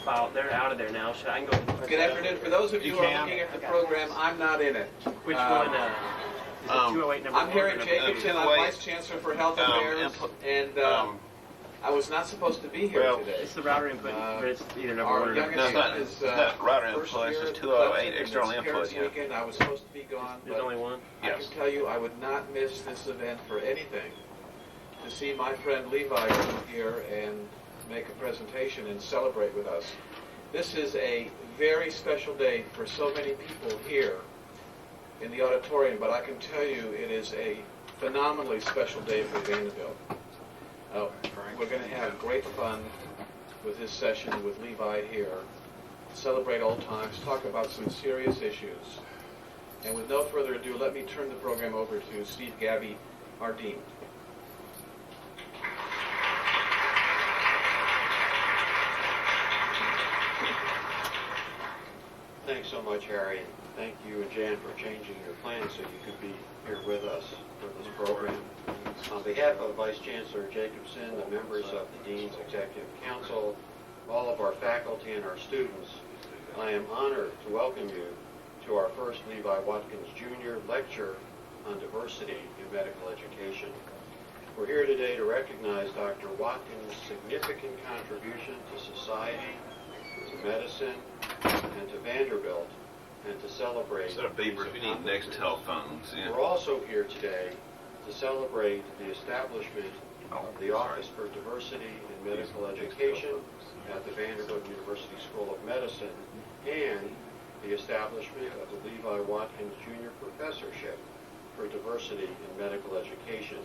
Wow, they're out of there now. Should I can go? Good afternoon. For those of you who are looking at the program, I'm not in it. Which one? Is it 208 number I'm Harry one? Jacobson. I'm Vice Chancellor for Health Affairs, and I was not supposed to be here today. It's the router input, but it's either number Our one or number two. youngest son is not router first input, year it's just at 208 Clemson, external and it's input, Parents' yeah. Weekend. I was supposed to be gone, There's but only one? I can tell you I would not miss this event for anything. To see my friend Levi come here and make a presentation and celebrate with us. This is a very special day for so many people here in the auditorium, but I can tell you it is a phenomenally special day for Vanderbilt. We're going to have great fun with this session with Levi here, celebrate old times, talk about some serious issues. And with no further ado, let me turn the program over to Steve Gabby, our dean. Thanks so much, Harry, and thank you and Jan for changing your plans so you could be here with us for this program. On behalf of Vice Chancellor Jacobson, the members of the Dean's Executive Council, all of our faculty and our students, I am honored to welcome you to our first Levi Watkins Jr. lecture on diversity in medical education. We're here today to recognize Dr. Watkins' significant contribution to society, to medicine, and to Vanderbilt, and to celebrate. Instead of beepers, we need next telephones. Yeah. We're also here today to celebrate the establishment of the Office for Diversity in Medical Education at the Vanderbilt University School of Medicine and the establishment of the Levi Watkins Jr. Professorship for Diversity in Medical Education.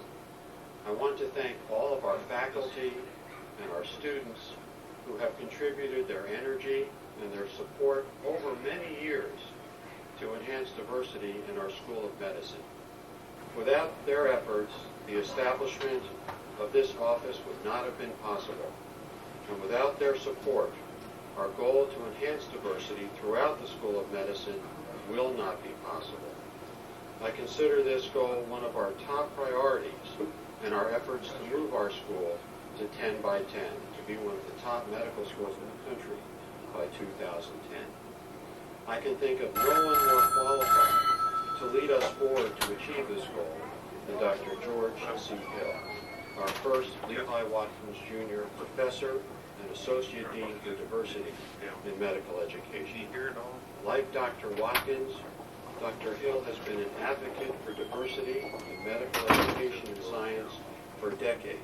I want to thank all of our faculty and our students who have contributed their energy and their support over many years to enhance diversity in our School of Medicine. Without their efforts, the establishment of this office would not have been possible. And without their support, our goal to enhance diversity throughout the School of Medicine will not be possible. I consider this goal one of our top priorities in our efforts to move our school to 10 by 10, to be one of the top medical schools in the country by 2010. I can think of no one more qualified to lead us forward to achieve this goal than Dr. George C. Hill, our first Levi Watkins Jr. Professor and Associate Dean for Diversity in Medical Education. Like Dr. Watkins, Dr. Hill has been an advocate for diversity in medical education and science for decades.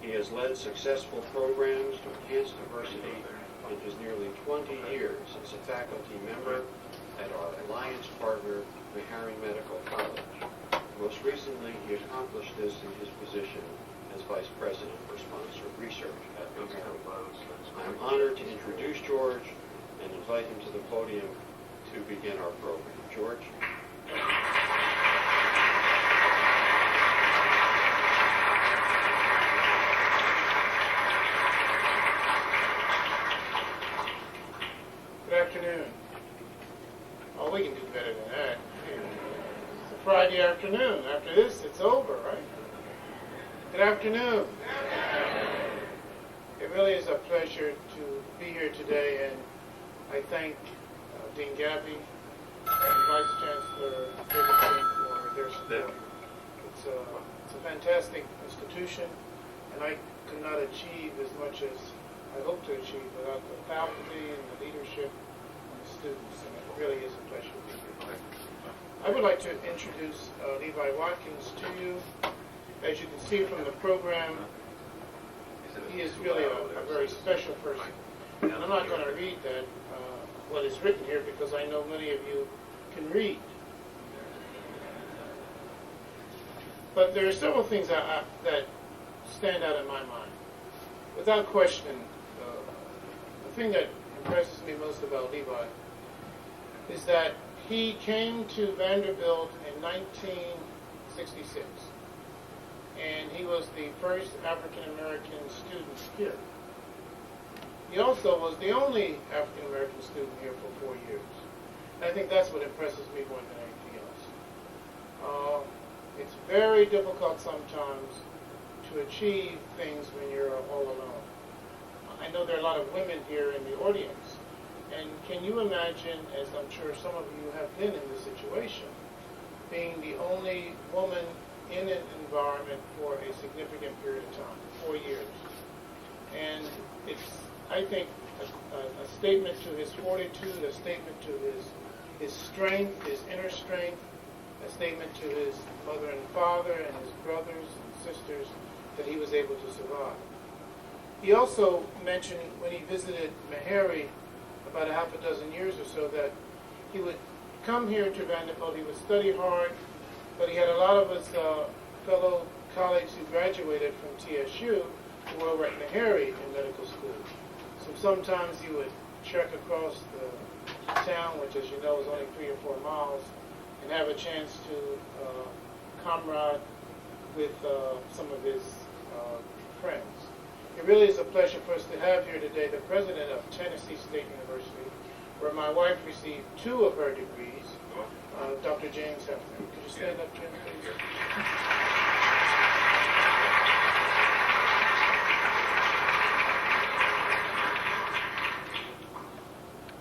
He has led successful programs to enhance diversity in his nearly 20 years as a faculty member at our alliance partner, Meharry Medical College. Most recently, he accomplished this in his position as Vice President for Sponsored Research at Meharry. I am honored to introduce George and invite him to the podium to begin our program. George? Good afternoon. Oh, we can do better than that. It's a Friday afternoon. After this, it's over, right? Good afternoon. It really is a pleasure to be here today, and I thank Dean Gabby and Vice Chancellor Jacobson for their support. It's a fantastic institution, and I could not achieve as much as I hope to achieve without the faculty and the leadership and the students, and it really is a pleasure to be here. I would like to introduce Levi Watkins to you. As you can see from the program, he is really a very special person. And I'm not going to read that, what is written here, because I know many of you can read. But there are several things that stand out in my mind. Without question, the thing that impresses me most about Levi is that he came to Vanderbilt in 1966, and he was the first African-American student here. He also was the only African-American student here for 4 years. And I think that's what impresses me more than anything else. It's very difficult sometimes to achieve things when you're all alone. I know there are a lot of women here in the audience. And can you imagine, as I'm sure some of you have been in this situation, being the only woman in an environment for a significant period of time, 4 years? And it's, I think, a statement to his fortitude, a statement to his strength, his inner strength, a statement to his mother and father and his brothers and sisters that he was able to survive. He also mentioned when he visited Meharry about a half a dozen years or so that he would come here to Vanderbilt, he would study hard, but he had a lot of his fellow colleagues who graduated from TSU who were over at Meharry in medical school. So sometimes he would trek across the town, which as you know is only 3 or 4 miles, and have a chance to comrade with some of his friends. It really is a pleasure for us to have here today the president of Tennessee State University, where my wife received 2 of her degrees, Dr. James Hefner. Could you stand up, Jim, please?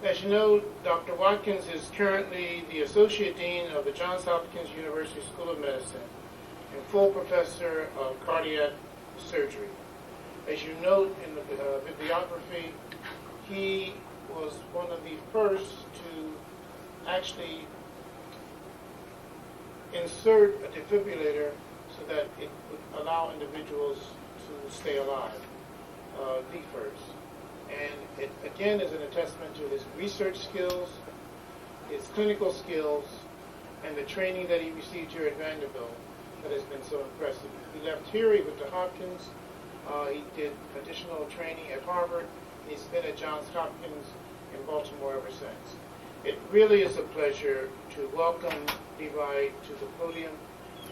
As you know, Dr. Watkins is currently the Associate Dean of the Johns Hopkins University School of Medicine and full professor of cardiac surgery. As you note in the bibliography, he was one of the first to actually insert a defibrillator so that it would allow individuals to stay alive, the first. And it, again, is an attestament to his research skills, his clinical skills, and the training that he received here at Vanderbilt that has been so impressive. He left here, he went to Hopkins, he did additional training at Harvard, and he's been at Johns Hopkins in Baltimore ever since. It really is a pleasure to welcome Levi to the podium,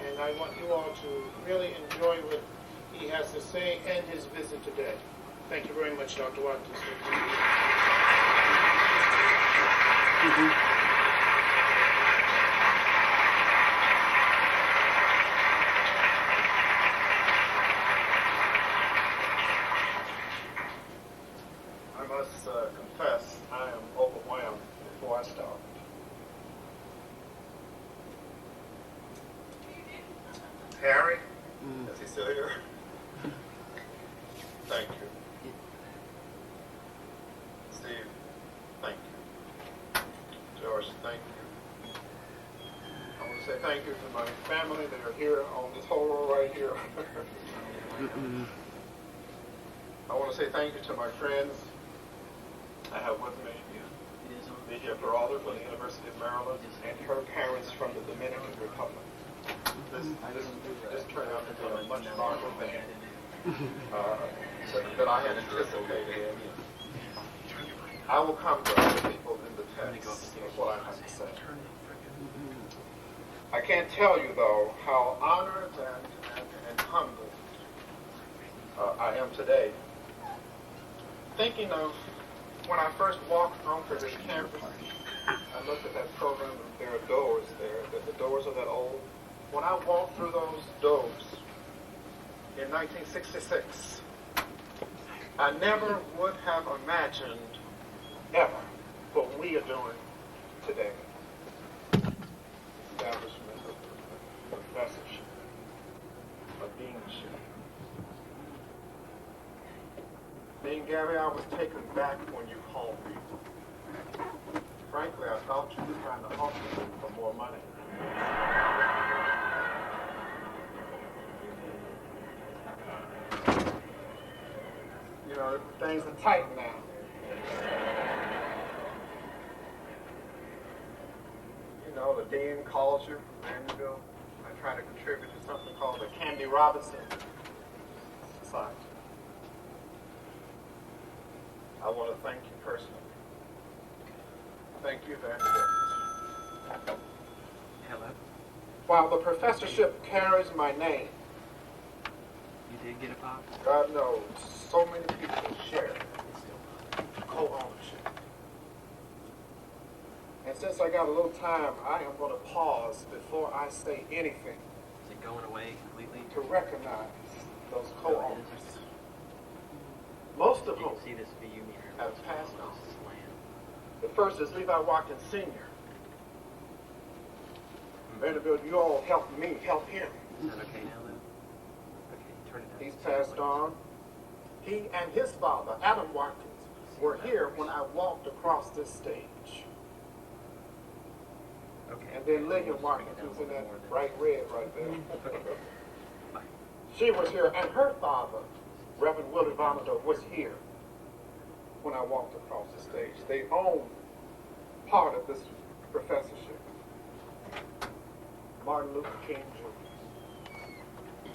and I want you all to really enjoy what he has to say and his visit today. Thank you very much, Dr. Watkins. I must confess, I am overwhelmed before I start. Harry, is he still here? Thank you. Steve, thank you. George, thank you. I want to say thank you to my family that are here on this whole row right here. I want to say thank you to my friends I have with me, Lydia Peralta from the University of Maryland, and her parents from the Dominican Republic. This turned out to be a much larger thing than I had anticipated. I will come to other people in the text of what I have to say. I can't tell you, though, how honored and humbled I am today. Thinking of when I first walked onto this campus, I looked at that program, there are doors there, the doors are that old. When I walked through those doors in 1966, I never would have imagined ever what we are doing today. Establishment of professorship, of deanship. Me and Gary, I was taken back when you called me. Frankly, I thought you were trying to offer me for more money. You know, things are tight now. You know, the dean calls you from Vanderbilt. I try to contribute to something called the Candy Robinson Society. I want to thank you personally. Thank you, Vanderbilt. Hello. While the professorship carries my name, You did get a pop? God knows, so many people share co-ownership. And since I got a little time, I am going to pause before I say anything Is it going away completely? to recognize those co-owners. Most most of You whom can see this VU meter. have passed on. Slam. The first is Levi Watkins Sr. Vanderbilt, you all helped me help him. Is that okay now, Lou? Okay, turn it down. He's passed on. He and his father, Adam Watkins, were here when I walked across this stage. Okay. And then Lillian Watkins, who's in that bright red right there. Bye. She was here, and her father, Reverend Willie Vonnedo, was here when I walked across the stage. They own part of this professorship. Martin Luther King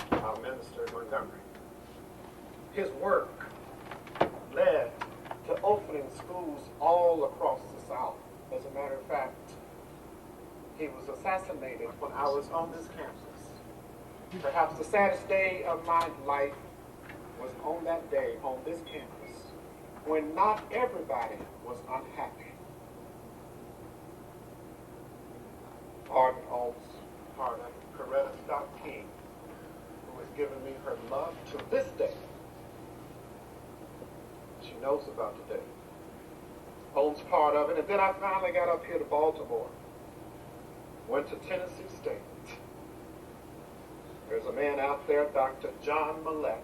Jr., our minister in Montgomery. His work led to opening schools all across the South. As a matter of fact, he was assassinated when I was on this campus. Perhaps the saddest day of my life was on that day on this campus when not everybody was unhappy. Pardon Coretta Scott King, who has given me her love to this day. She knows about the day. Owns part of it. And then I finally got up here to Baltimore. Went to Tennessee State. There's a man out there, Dr. John Millett,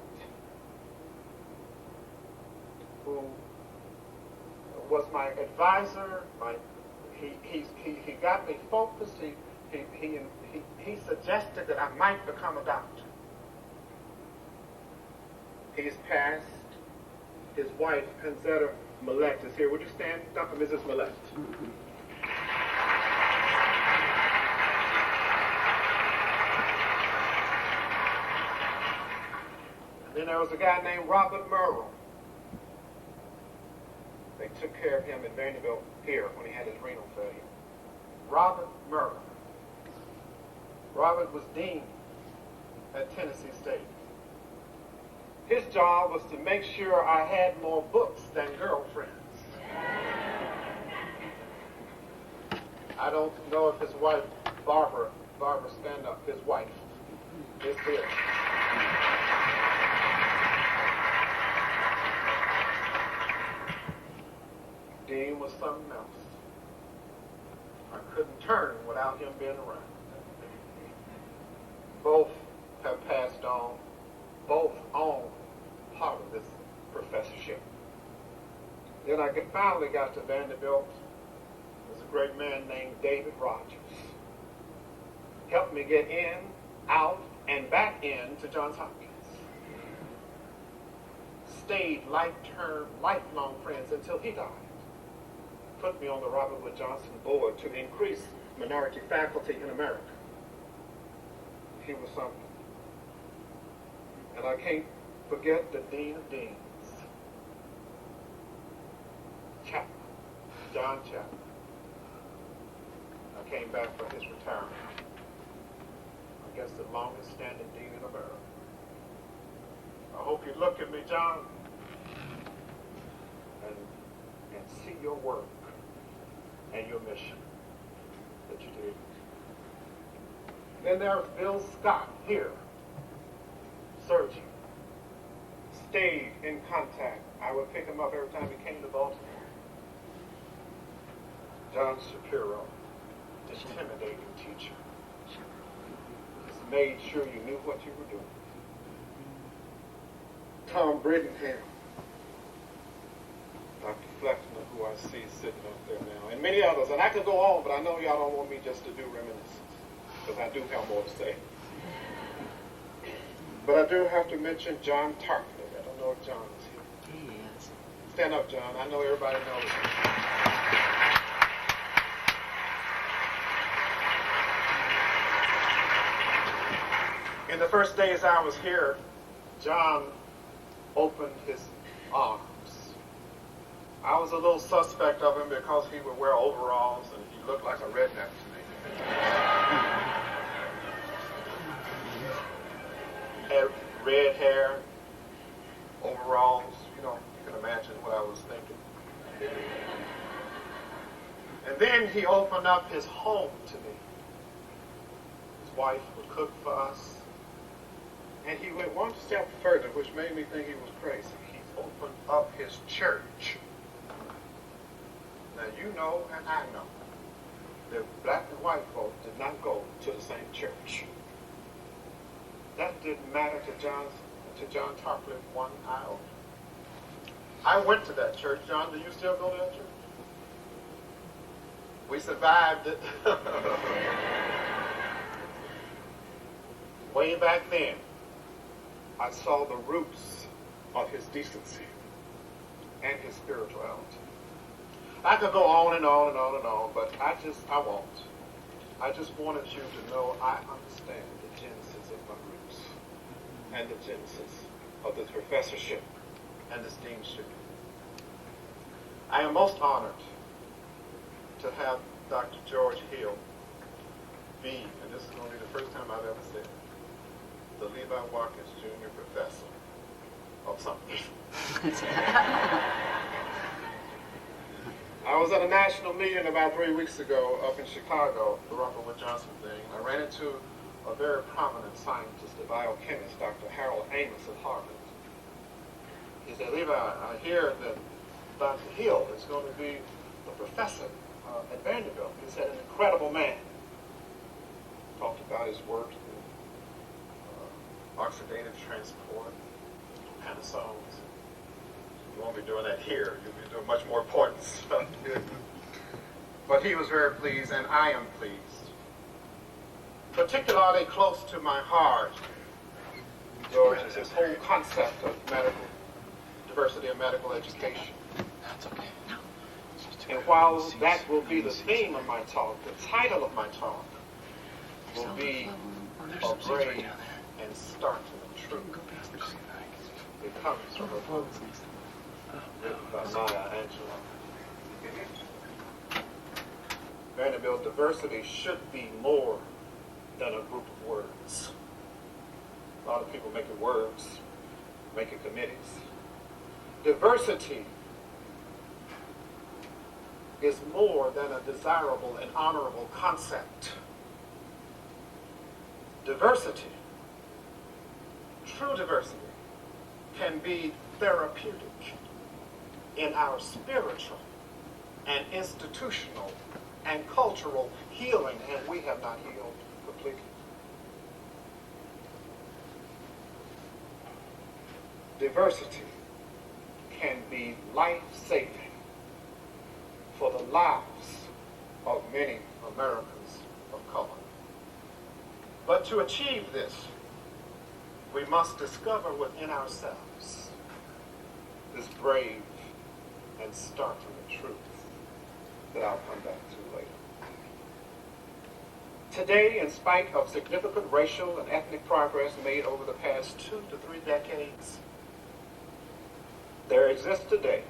who was my advisor. He got me focused. He suggested that I might become a doctor. He's passed. His wife, Panzetta Millett, is here. Would you stand, Dr. Mrs. Millett? And then there was a guy named Robert Merrill. They took care of him in Vanderbilt here when he had his renal failure. Robert Merrill. Robert was dean at Tennessee State. His job was to make sure I had more books than girlfriends. I don't know if his wife, Barbara, stand up, his wife, is here. Dean was something else. I couldn't turn without him being around. Both have passed on. Both own part of this professorship. Then I finally got to Vanderbilt. There's a great man named David Rogers. Helped me get in, out, and back in to Johns Hopkins. Stayed lifelong friends until he died. Put me on the Robert Wood Johnson board to increase minority faculty in America. He was something. And I can't forget the Dean of Deans, Chapman, John Chapman. I came back for his retirement. I guess the longest standing dean in America. I hope you look at me, John, and see your work and your mission that you did. Then there's Bill Scott here, surgeon. Stayed in contact. I would pick him up every time he came to Baltimore. John Shapiro, intimidating teacher. Just made sure you knew what you were doing. Tom Brittingham, Dr. Flexner, who I see sitting up there now, and many others. And I could go on, but I know y'all don't want me just to do reminiscence, because I do have more to say. But I do have to mention John Tarpley. I don't know if John is here. He is. Stand up, John. I know everybody knows him. In the first days I was here, John opened his arms. I was a little suspect of him because he would wear overalls and he looked like a redneck to me. Had red hair, overalls, you can imagine what I was thinking. And then he opened up his home to me. His wife would cook for us. And he went one step further, which made me think he was crazy. He opened up his church. Now you know and I know that black and white folks did not go to the same church. That didn't matter to John Tarpley one iota. I went to that church. John, do you still go to that church? We survived it. Way back then, I saw the roots of his decency and his spirituality. I could go on and on and on and on, but I won't. I just wanted you to know I understand the genesis of my roots and the genesis of this professorship and this deanship. I am most honored to have Dr. George Hill be, and this is going to be the first time I've ever said, the Levi Watkins Jr. Professor of something. I was at a national meeting about 3 weeks ago up in Chicago, the Rumpelwood Johnson thing. I ran into a very prominent scientist, a biochemist, Dr. Harold Amos at Harvard. He said, Levi, I hear that Dr. Hill is going to be the professor at Vanderbilt. He said, an incredible man. Talked about his work in oxidative transport, panasones. You won't be doing that here. You'll be doing much more important stuff. But he was very pleased, and I am pleased. Particularly close to my heart, George, is this whole concept of medical diversity and medical education. That's okay. And while that will be the theme of my talk, the title of my talk will be A Brave and Startling Truth. It comes from a book written by Maya Angelou. Vanderbilt diversity should be more than a group of words. A lot of people make it words, make it committees. Diversity is more than a desirable and honorable concept. Diversity, true diversity, can be therapeutic in our spiritual and institutional and cultural healing, and we have not healed completely. Diversity can be life-saving for the lives of many Americans of color. But to achieve this, we must discover within ourselves this brave and startling truth that I'll come back to later. Today, in spite of significant racial and ethnic progress made over the past 2 to 3 decades, there exists today,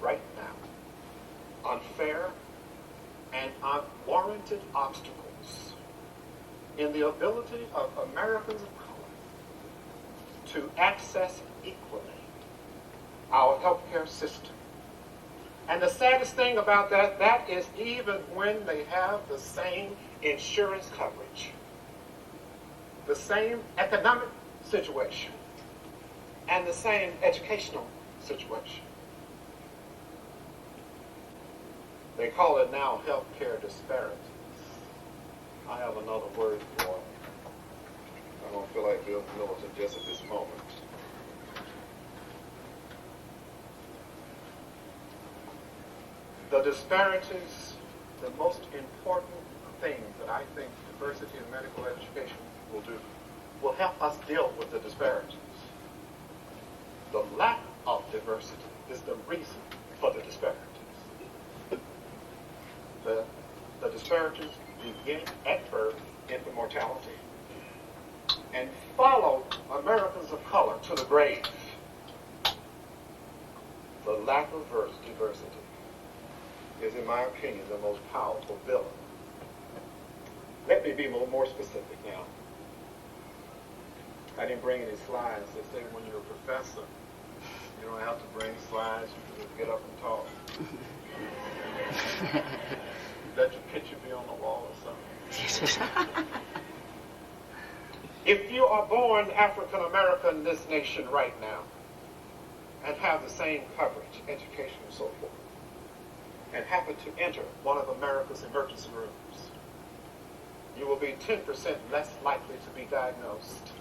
right now, unfair and unwarranted obstacles in the ability of Americans of color to access equally our healthcare system. And the saddest thing about that is even when they have the same insurance coverage, the same economic situation, and the same educational situation. They call it now healthcare disparities. I have another word for it. I don't feel like Bill militant just at this moment. The disparities, the most important thing that I think diversity in medical education will do, will help us deal with the disparities. The lack of diversity is the reason for the disparities. The disparities begin at birth into mortality and follow Americans of color to the grave. The lack of diversity is, in my opinion, the most powerful villain. Let me be more specific now. I didn't bring any slides. They say when you're a professor, you don't have to bring slides. You can just get up and talk. Let your picture be on the wall or something. If you are born African American in this nation right now, and have the same coverage, education and so forth, and happen to enter one of America's emergency rooms, you will be 10% less likely to be diagnosed,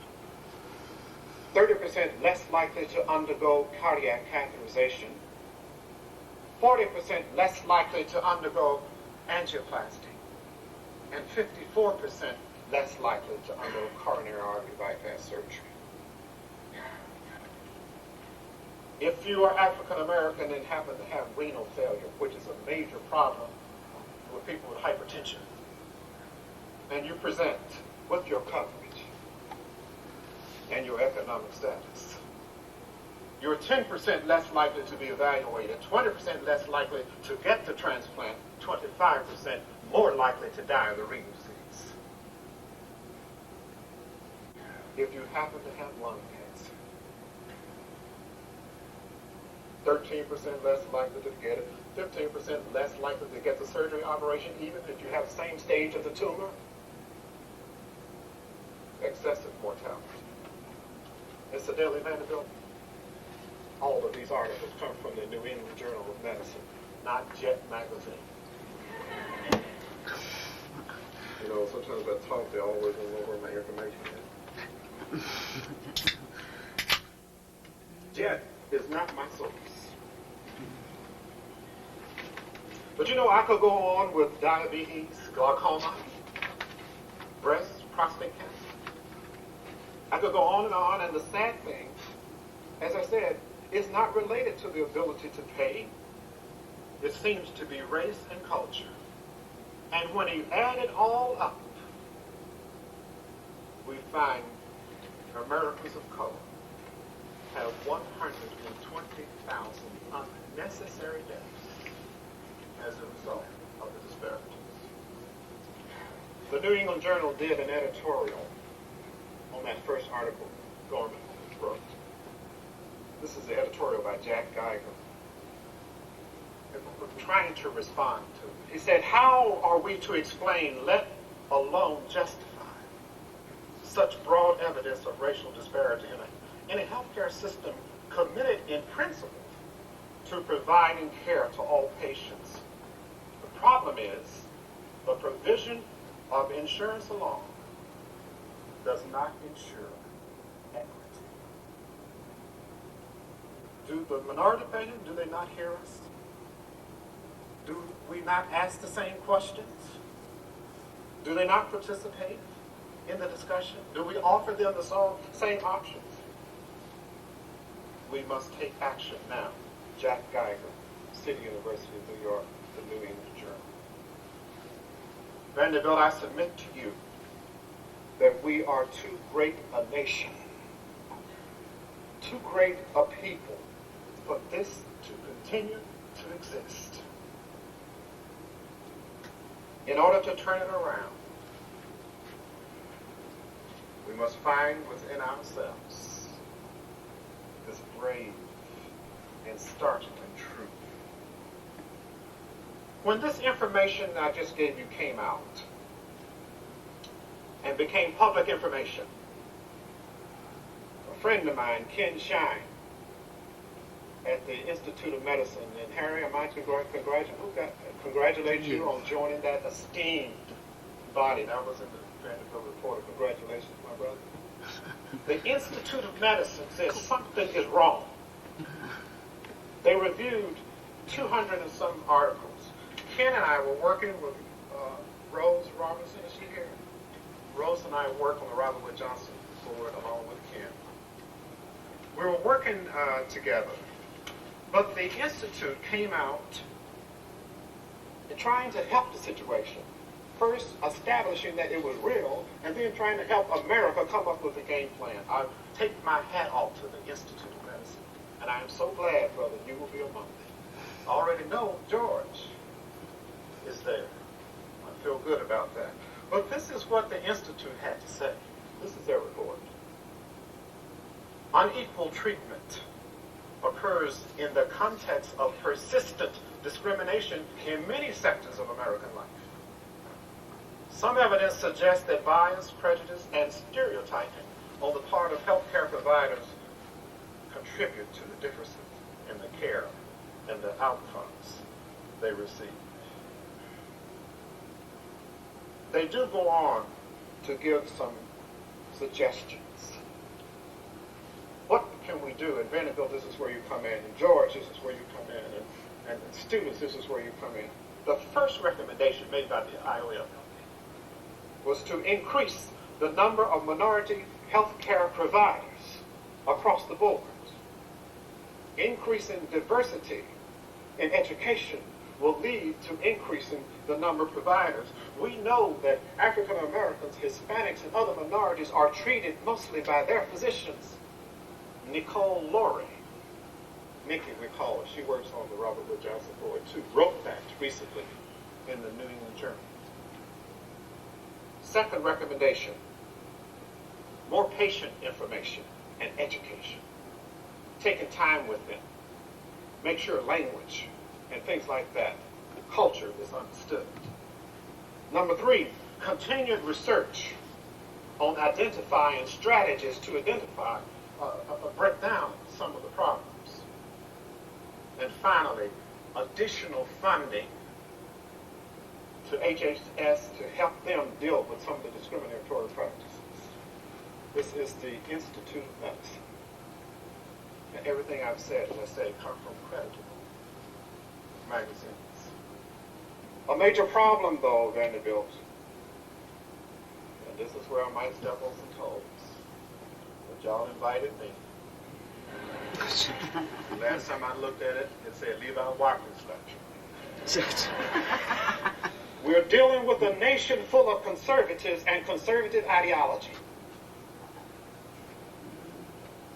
30% less likely to undergo cardiac catheterization, 40% less likely to undergo angioplasty, and 54% less likely to undergo coronary artery bypass surgery. If you are African American and happen to have renal failure, which is a major problem with people with hypertension, and you present with your coverage and your economic status, you're 10% less likely to be evaluated, 20% less likely to get the transplant, 25% more likely to die of the renal disease. If you happen to have lung cancer, 13% less likely to get it, 15% less likely to get the surgery operation, even if you have the same stage of the tumor. Excessive mortality. Incidentally, Vanderbilt, all of these articles come from the New England Journal of Medicine, not Jet magazine. You know, sometimes I talk, they always remember where my information is. Jet is not my source. But you know, I could go on with diabetes, glaucoma, breast, prostate cancer. I could go on, and the sad thing, as I said, is not related to the ability to pay. It seems to be race and culture. And when you add it all up, we find Americans of color have 120,000 unnecessary deaths as a result of the disparities. The New England Journal did an editorial on that first article Gorman wrote. This is the editorial by Jack Geiger. I'm trying to respond to it. He said, how are we to explain, let alone justify, such broad evidence of racial disparity in a healthcare system committed in principle to providing care to all patients? The problem is the provision of insurance alone does not ensure equity. Do the minority patients, do they not hear us? Do we not ask the same questions? Do they not participate in the discussion? Do we offer them the same options? We must take action now. Jack Geiger, City University of New York, the New England Journal. Vanderbilt, I submit to you that we are too great a nation, too great a people for this to continue to exist. In order to turn it around, we must find within ourselves this brave and startling truth. When this information I just gave you came out and became public information, a friend of mine, Ken Shine, at the Institute of Medicine, and Harry, I might congratulate you on joining that esteemed body. That was in the Vanderbilt Reporter. Congratulations, my brother. The Institute of Medicine says something is wrong. They reviewed 200 and some articles. Ken and I were working with Rose Robinson, is she here? Rose and I worked on the Robert Wood Johnson board along with Ken. We were working together, but the Institute came out and trying to help the situation. First, establishing that it was real, and then trying to help America come up with a game plan. I take my hat off to the Institute of Medicine, and I am so glad, brother, you will be among them. I already know George is there. I feel good about that. But this is what the Institute had to say. This is their report. Unequal treatment occurs in the context of persistent discrimination in many sectors of American life. Some evidence suggests that bias, prejudice, and stereotyping on the part of healthcare providers contribute to the differences. in the care and the outcomes they receive. They do go on to give some suggestions. What can we do? At Vanderbilt, this is where you come in. In George, this is where you come in. And students, this is where you come in. The first recommendation made by the IOM was to increase the number of minority health care providers across the board. Increasing diversity in education will lead to increasing the number of providers. We know that African Americans, Hispanics, and other minorities are treated mostly by their physicians. Nicole Laurie, Nikki, we call her, she works on the Robert Wood Johnson Board too, wrote that recently in the New England Journal. Second recommendation, more patient information and education. Taking time with them. Make sure language and things like that, culture is understood. Number 3, continued research on identifying strategies to identify, break down some of the problems. And finally, additional funding to HHS to help them deal with some of the discriminatory practices. This is the Institute of Medicine. And everything I've said, as I say, come from creditable magazines. A major problem, though, Vanderbilt, and this is where I might step on some toes, but y'all invited me. Last time I looked at it, it said Levi Watkins lecture. We're dealing with a nation full of conservatives and conservative ideology.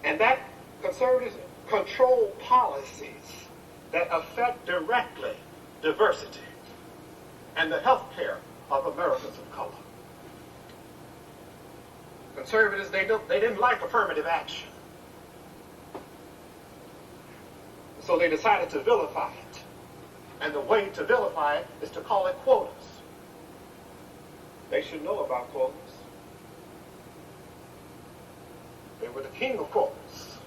And that conservatives control policies that affect directly diversity and the health care of Americans of color. Conservatives, they didn't like affirmative action. So they decided to vilify it. And the way to vilify it is to call it quotas. They should know about quotas. They were the king of quotas.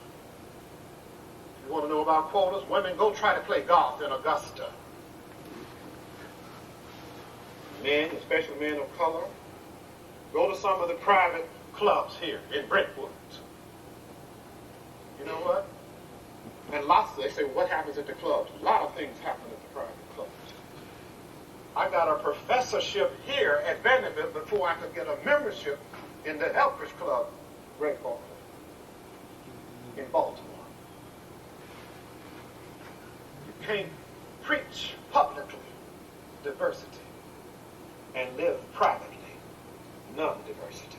If you want to know about quotas, women, go try to play golf in Augusta. Men, especially men of color, go to some of the private clubs here in Brentwood. You know what? And they say, what happens at the clubs? A lot of things happen at the private clubs. I got a professorship here at Vanderbilt before I could get a membership in the Helpers Club, Great Baltimore, in Baltimore. You can't preach publicly diversity and live privately non-diversity.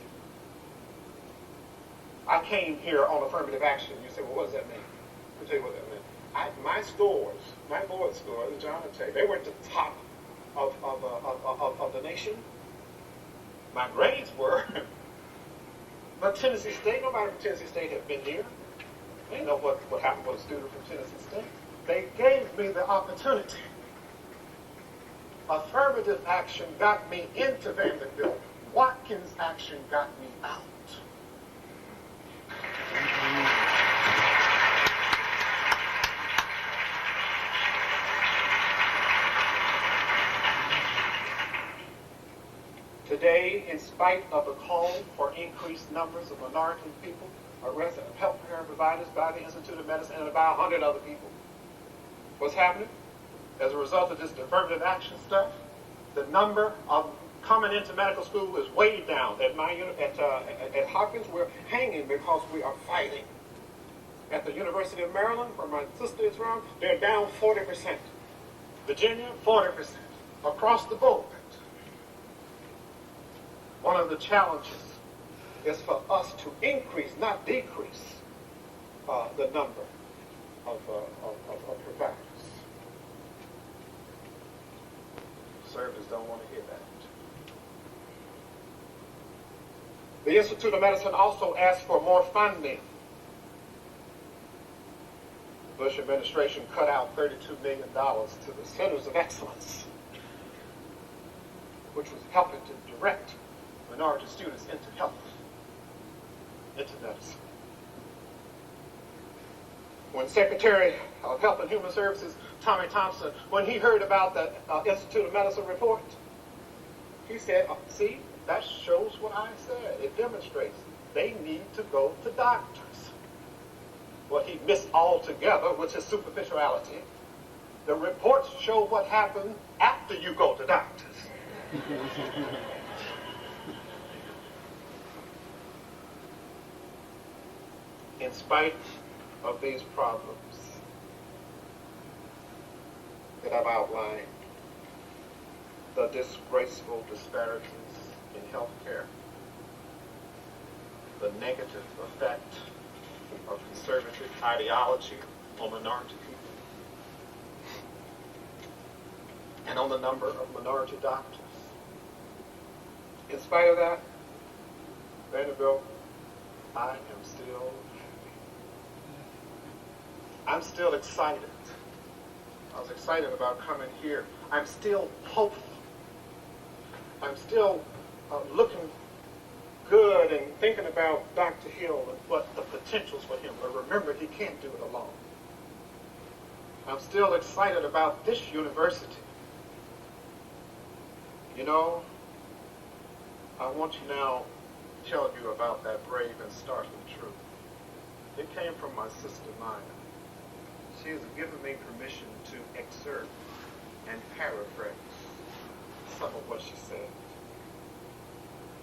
I came here on affirmative action. You say, well, what does that mean? Let me tell you what that meant. My scores, my board scores, John and Tay, they were at the top of the nation. My grades were. But Tennessee State, nobody from Tennessee State had been here. They know what happened with a student from Tennessee State. They gave me the opportunity. Affirmative action got me into Vanderbilt. Watkins action got me out. Today, in spite of the call for increased numbers of minority people arrested, health care providers by the Institute of Medicine, and about 100 other people, what's happening? As a result of this affirmative action stuff, the number of coming into medical school is way down. At Hopkins, we're hanging because we are fighting. At the University of Maryland, where my sister is from, they're down 40%. Virginia, 40%. Across the board. One of the challenges is for us to increase, not decrease, the number of providers. Conservatives don't want to hear that. The Institute of Medicine also asked for more funding. The Bush administration cut out $32 million to the Centers of Excellence, which was helping to direct minority students into health, into medicine. when Secretary of Health and Human Services, Tommy Thompson, when he heard about the Institute of Medicine report, he said, see, that shows what I said. It demonstrates they need to go to doctors. What he missed altogether, which is superficiality, the reports show what happened after you go to doctors. In spite of these problems that I've outlined, the disgraceful disparities in health care, the negative effect of conservative ideology on minority people, and on the number of minority doctors. In spite of that, Vanderbilt, I am still happy. I'm still excited. I was excited about coming here. I'm still hopeful. I'm still looking good and thinking about Dr. Hill and what the potentials for him. But remember, he can't do it alone. I'm still excited about this university. You know, I want to now tell you about that brave and startling truth. It came from my sister Maya. She has given me permission to excerpt and paraphrase some of what she said.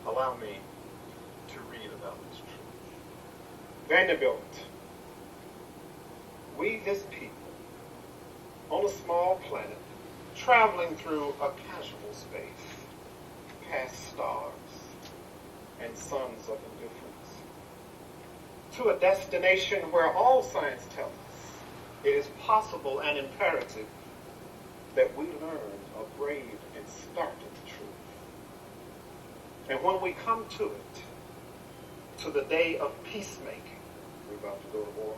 Allow me to read about this truth. Vanderbilt, we this people, on a small planet, traveling through a casual space, past stars and suns of indifference, to a destination where all science tells us it is possible and imperative that we learn a brave and startling truth. And when we come to it, to the day of peacemaking, we're about to go to war,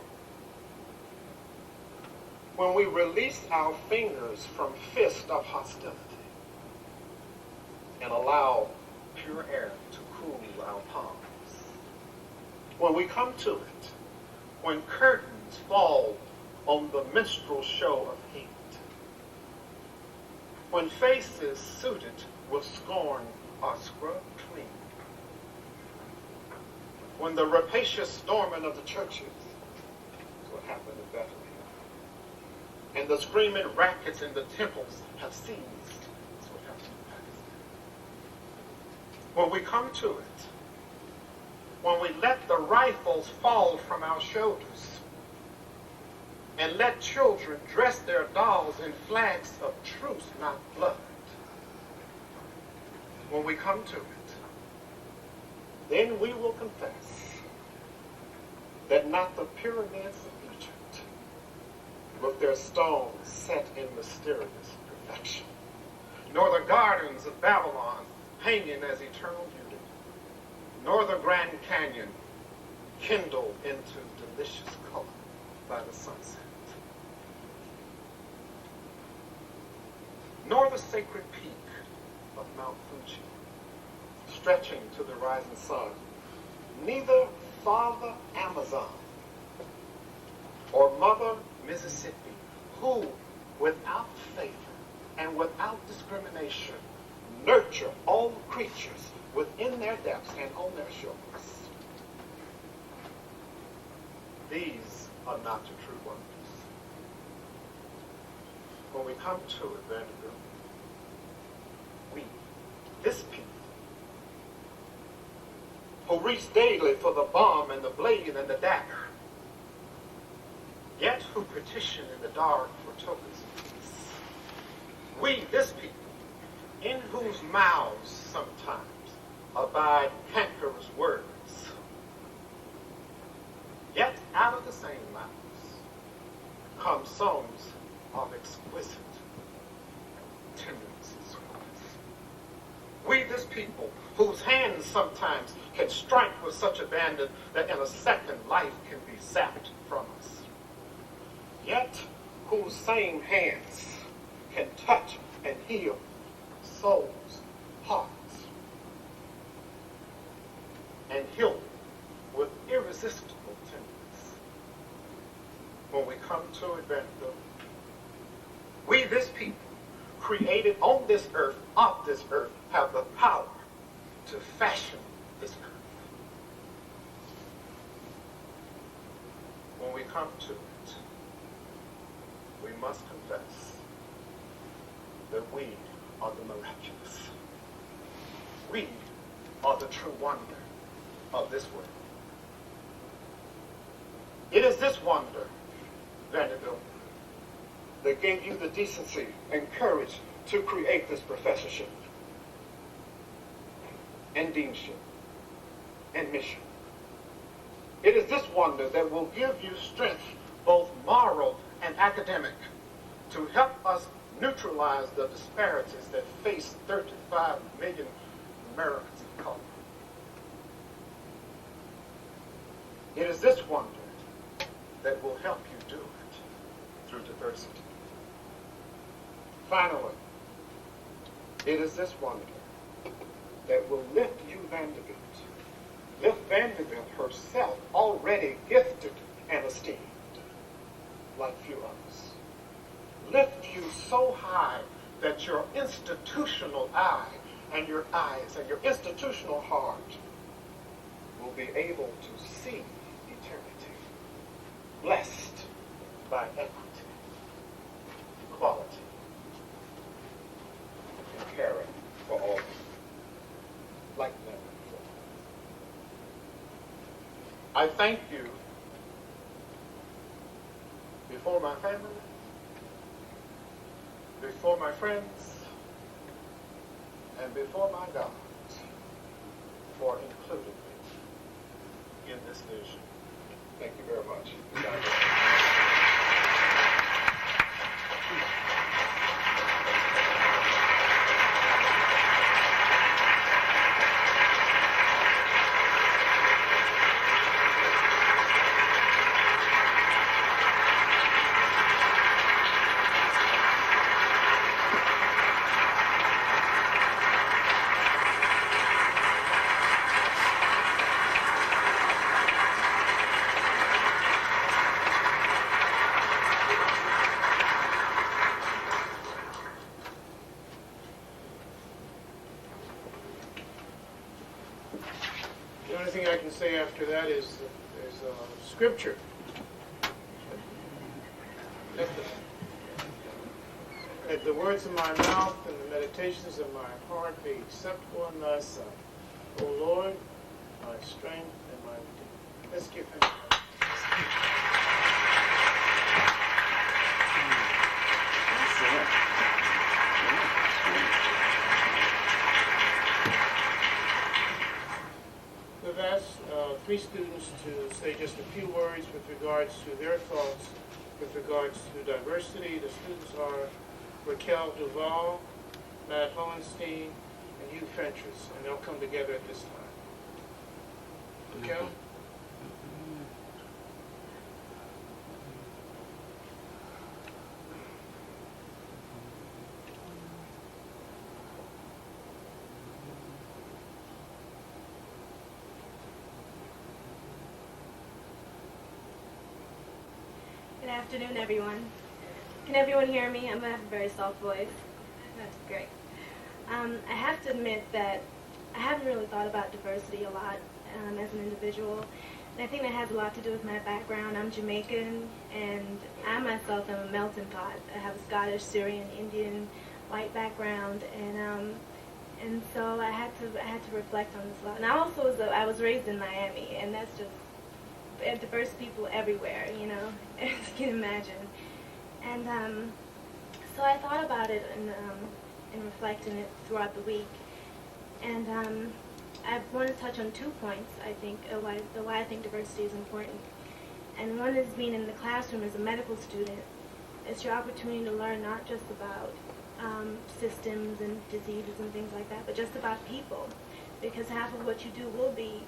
when we release our fingers from fist of hostility and allow pure air to cool our palms, when we come to it, when curtains fall on the minstrel show of hate, when faces suited with scorn are scrubbed clean, when the rapacious storming of the churches is what happened in Bethlehem, and the screaming rackets in the temples have ceased, is what happened in Pakistan. When we come to it, when we let the rifles fall from our shoulders and let children dress their dolls in flags of truce, not blood, when we come to it, then we will confess that not the pyramids of Egypt, with their stones set in mysterious perfection, nor the gardens of Babylon hanging as eternal beauty, nor the Grand Canyon kindled into delicious color by the sunset, nor the sacred peak of Mount Fuji stretching to the rising sun, neither Father Amazon or Mother Mississippi, who, without favor and without discrimination, nurture all creatures within their depths and on their shores. These are not the true wonders. When we come to it, Vanderbilt, we, this people, who reach daily for the bomb and the blade and the dagger, yet who petition in the dark for tokens of peace. We, this people, in whose mouths sometimes abide cankerous words, yet out of the same mouths come songs of exquisite tenderness and sweetness. We, this people, whose hands sometimes can strike with such abandon that in a second life can be zapped from us, yet whose same hands can touch and heal souls, hearts, and heal with irresistible tenderness. When to at Vanderbilt. We, this people, created on this earth, of this earth, have the power to fashion this earth. When we come to it, we must confess that we are the miraculous. We are the true wonder of this world. It is this wonder, Vanderbilt, that gave you the decency and courage to create this professorship and deanship and mission. It is this wonder that will give you strength, both moral and academic, to help us neutralize the disparities that face 35 million Americans of color. It is this wonder that will help you do it through diversity. Finally, it is this wonder that will lift you, Vanderbilt. Lift Vanderbilt herself, already gifted and esteemed, like few others. Lift you so high that your institutional eye and your eyes and your institutional heart will be able to see eternity, blessed by equity, equality, and caring for all, like never before. I thank you before my family, before my friends, and before my God, for including me in this vision. Thank you very much. The only thing I can say after that is scripture. Let the words of my mouth and the meditations of my heart be acceptable in thy sight. O Lord, my strength and my redeemer. Let's give him. We've asked three students to say just a few words with regards to their thoughts with regards to diversity. The students are Raquel Duval, Matt Hohenstein, and Hugh Fentress, and they'll come together at this time. Raquel? Good afternoon, everyone. Can everyone hear me? I'm going to have a very soft voice. That's great. I have to admit that I haven't really thought about diversity a lot as an individual. And I think that has a lot to do with my background. I'm Jamaican, and I myself am a melting pot. I have a Scottish, Syrian, Indian, white background, and so I had to reflect on this a lot. And I was raised in Miami, and that's just diverse people everywhere, you know, as you can imagine. And so I thought about it and reflecting it throughout the week. And I want to touch on 2 points, I think, why I think diversity is important. And one is being in the classroom as a medical student. It's your opportunity to learn not just about systems and diseases and things like that, but just about people. Because half of what you do will be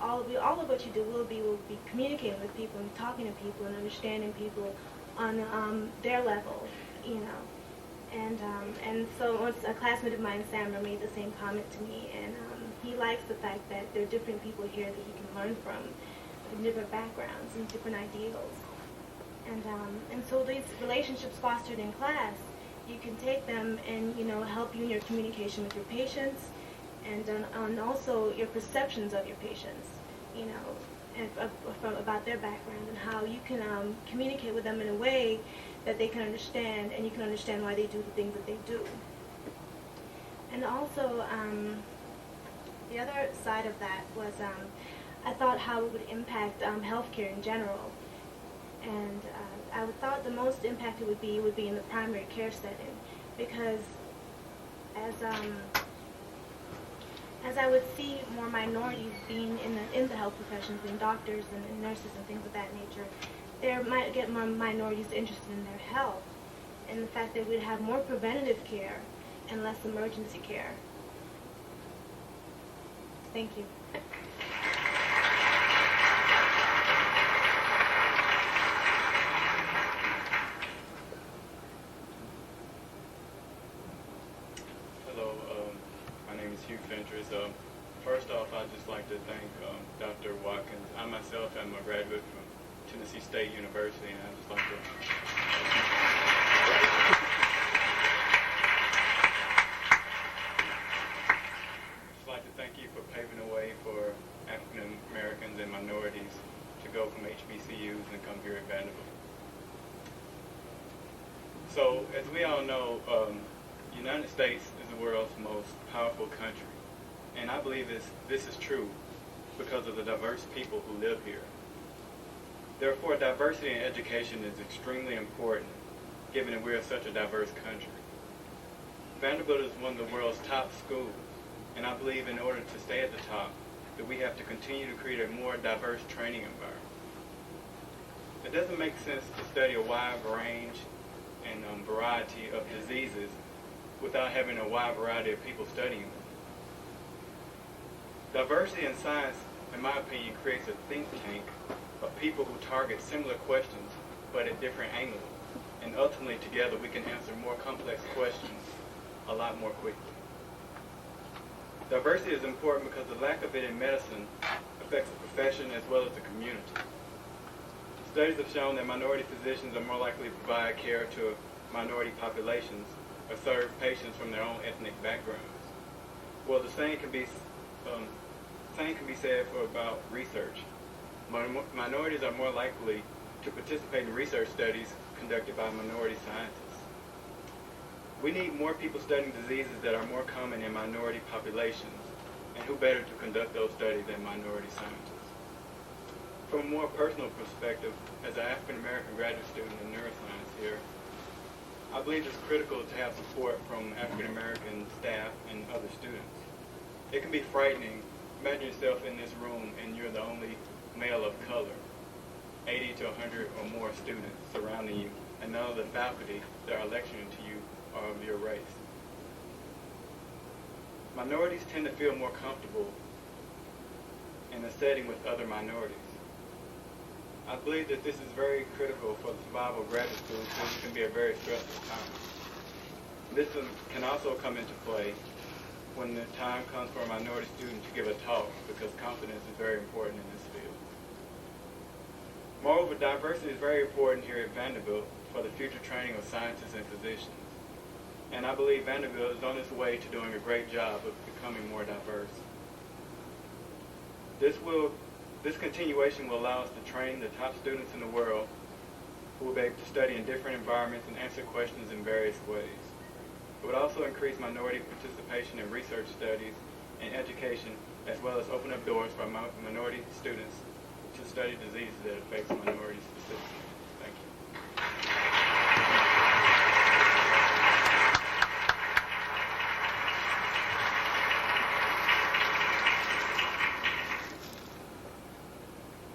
all of what you do will be communicating with people and talking to people and understanding people on their level, you know. And so once a classmate of mine, Samra, made the same comment to me, and he likes the fact that there are different people here that he can learn from different backgrounds and different ideals. And so these relationships fostered in class, you can take them and, help you in your communication with your patients and also your perceptions of your patients, and about their background and how you can communicate with them in a way that they can understand, and you can understand why they do the things that they do. And also, the other side of that was I thought how it would impact healthcare in general. And I thought the most impact it would be in the primary care setting, because as I would see more minorities being in the health professions, and doctors and nurses and things of that nature, there might get more minorities interested in their health, and the fact that we'd have more preventative care and less emergency care. Thank you. Hello, my name is Hugh Fentress. First off, I'd just like to thank Dr. Watkins. I myself am a graduate from Tennessee State University, and I'd just like to thank you for paving the way for African Americans and minorities to go from HBCUs and come here at Vanderbilt. So, as we all know, the United States is the world's most powerful country, and I believe this is true because of the diverse people who live here. Therefore, diversity in education is extremely important, given that we are such a diverse country. Vanderbilt is one of the world's top schools, and I believe in order to stay at the top, that we have to continue to create a more diverse training environment. It doesn't make sense to study a wide range and variety of diseases without having a wide variety of people studying them. Diversity in science, in my opinion, creates a think tank of people who target similar questions but at different angles, and ultimately together we can answer more complex questions a lot more quickly. Diversity is important because the lack of it in medicine affects the profession as well as the community. Studies have shown that minority physicians are more likely to provide care to minority populations or serve patients from their own ethnic backgrounds. Well, the same can be said about research. Minorities are more likely to participate in research studies conducted by minority scientists. We need more people studying diseases that are more common in minority populations, and who better to conduct those studies than minority scientists. From a more personal perspective, as an African American graduate student in neuroscience here, I believe it's critical to have support from African American staff and other students. It can be frightening. Imagine yourself in this room and you're the only male of color, 80 to 100 or more students surrounding you, and none of the faculty that are lecturing to you are of your race. Minorities tend to feel more comfortable in a setting with other minorities. I believe that this is very critical for the survival of graduate school, because it can be a very stressful time. This can also come into play when the time comes for a minority student to give a talk, because confidence is very important in this field. Moreover, diversity is very important here at Vanderbilt for the future training of scientists and physicians. And I believe Vanderbilt is on its way to doing a great job of becoming more diverse. This continuation will allow us to train the top students in the world who will be able to study in different environments and answer questions in various ways. It would also increase minority participation in research studies and education, as well as open up doors for minority students to study diseases that affect minorities specifically. Thank you.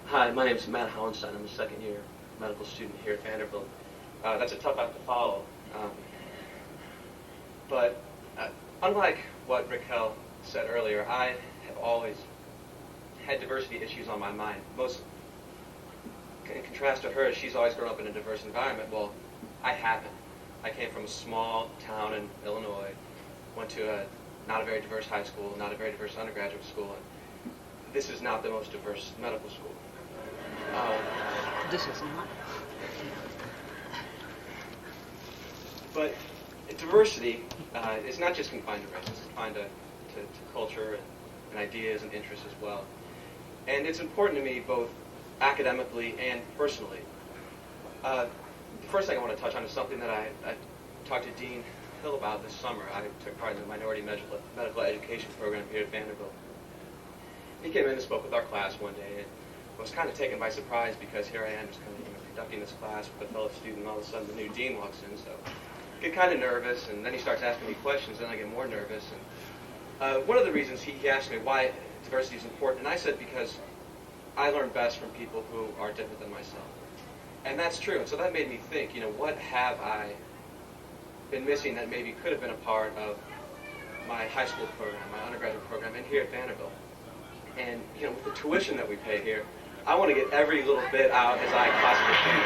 Hi, my name is Matt Hollenstein. I'm a second-year medical student here at Vanderbilt. That's a tough act to follow. But unlike what Raquel said earlier, I have always had diversity issues on my mind. In contrast to her, she's always grown up in a diverse environment. Well, I haven't. I came from a small town in Illinois, went to not a very diverse high school, not a very diverse undergraduate school, and this is not the most diverse medical school. This is not. But diversity is not just confined to race, it's confined to culture and ideas and interests as well. And it's important to me both academically and personally. The first thing I want to touch on is something that I talked to Dean Hill about this summer. I took part in the minority medical education program here at Vanderbilt. He came in and spoke with our class one day, and I was kind of taken by surprise because here I am just kind of conducting this class with a fellow student, and all of a sudden the new dean walks in, so I get kind of nervous, and then he starts asking me questions, and I get more nervous. And one of the reasons he asked me why diversity is important, and I said because I learn best from people who are different than myself. And that's true, and so that made me think, what have I been missing that maybe could have been a part of my high school program, my undergraduate program, and here at Vanderbilt. And, with the tuition that we pay here, I want to get every little bit out as I possibly can.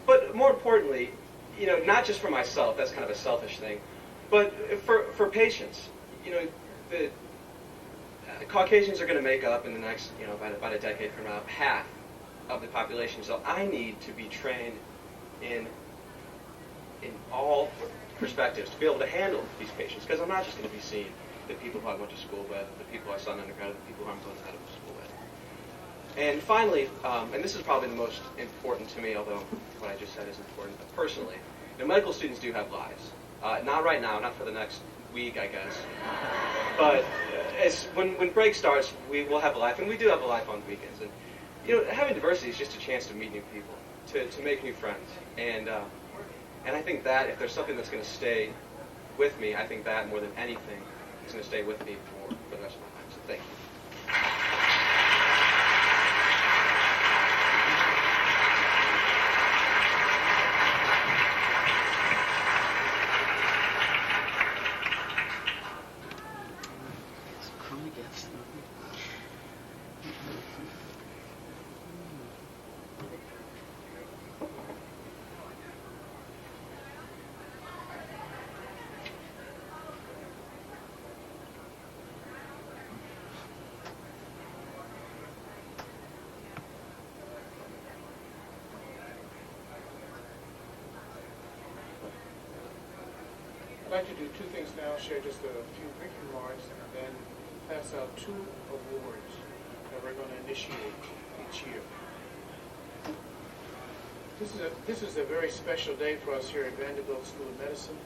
But more importantly, not just for myself, that's kind of a selfish thing, but for patients. The Caucasians are going to make up in the next, about a decade from now, half of the population. So I need to be trained in all perspectives to be able to handle these patients, because I'm not just going to be seeing the people who I went to school with, the people I saw in undergrad, the people who I'm going to medical school with. And finally, and this is probably the most important to me, although what I just said is important personally, medical students do have lives. Not right now, not for the next week, I guess. But when break starts, we will have a life, and we do have a life on weekends. And having diversity is just a chance to meet new people, to make new friends. And I think that if there's something that's going to stay with me, I think that more than anything is going to stay with me for the rest of my life. So thank you. I'd like to do two things now, share just a few brief remarks, and then pass out two awards that we're going to initiate each year. This is a very special day for us here at Vanderbilt School of Medicine.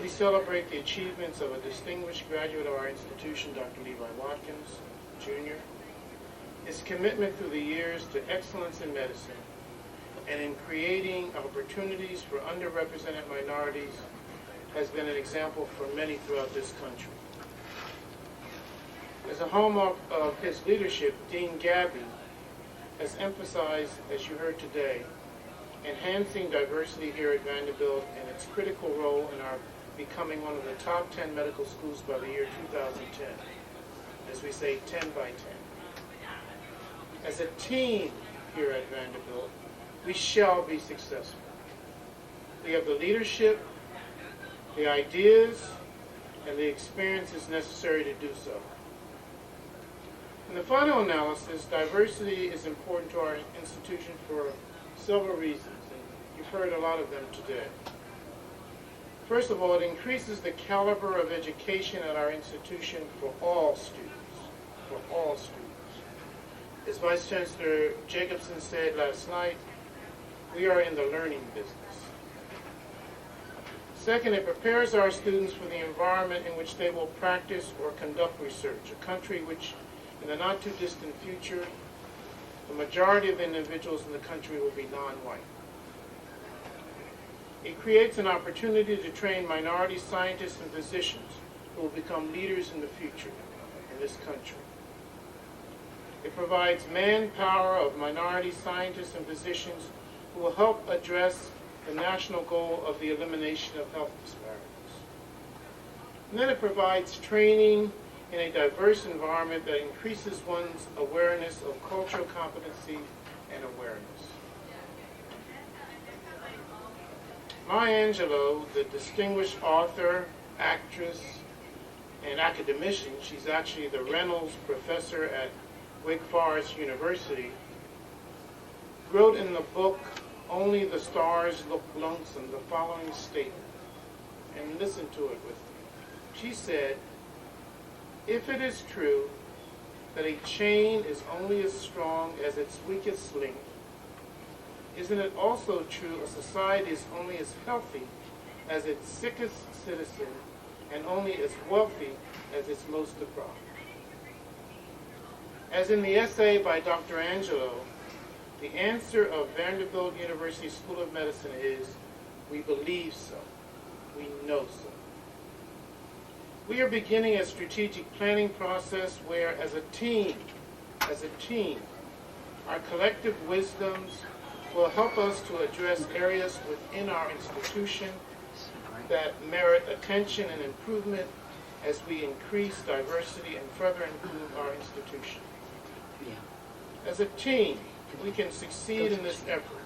We celebrate the achievements of a distinguished graduate of our institution, Dr. Levi Watkins, Jr. His commitment through the years to excellence in medicine and in creating opportunities for underrepresented minorities has been an example for many throughout this country. As a hallmark of his leadership, Dean Gabby has emphasized, as you heard today, enhancing diversity here at Vanderbilt and its critical role in our becoming one of the top 10 medical schools by the year 2010. As we say, 10 by 10. As a team here at Vanderbilt, we shall be successful. We have the leadership, the ideas, and the experiences necessary to do so. In the final analysis, diversity is important to our institution for several reasons, and you've heard a lot of them today. First of all, it increases the caliber of education at our institution for all students, As Vice Chancellor Jacobson said last night, we are in the learning business. Second, it prepares our students for the environment in which they will practice or conduct research, a country which, in the not-too-distant future, the majority of individuals in the country will be non-white. It creates an opportunity to train minority scientists and physicians who will become leaders in the future in this country. It provides manpower of minority scientists and physicians who will help address the national goal of the elimination of health disparities. And then it provides training in a diverse environment that increases one's awareness of cultural competency and awareness. Maya Angelou, the distinguished author, actress, and academician, she's actually the Reynolds Professor at Wake Forest University, wrote in the book Only the Stars Look Lonesome the following statement, and listen to it with me. She said, "If it is true that a chain is only as strong as its weakest link, isn't it also true a society is only as healthy as its sickest citizen and only as wealthy as its most deprived?" As in the essay by Dr. Angelo, the answer of Vanderbilt University School of Medicine is, we believe so. We know so. We are beginning a strategic planning process where, as a team, our collective wisdoms will help us to address areas within our institution that merit attention and improvement as we increase diversity and further improve our institution. As a team, we can succeed in this effort.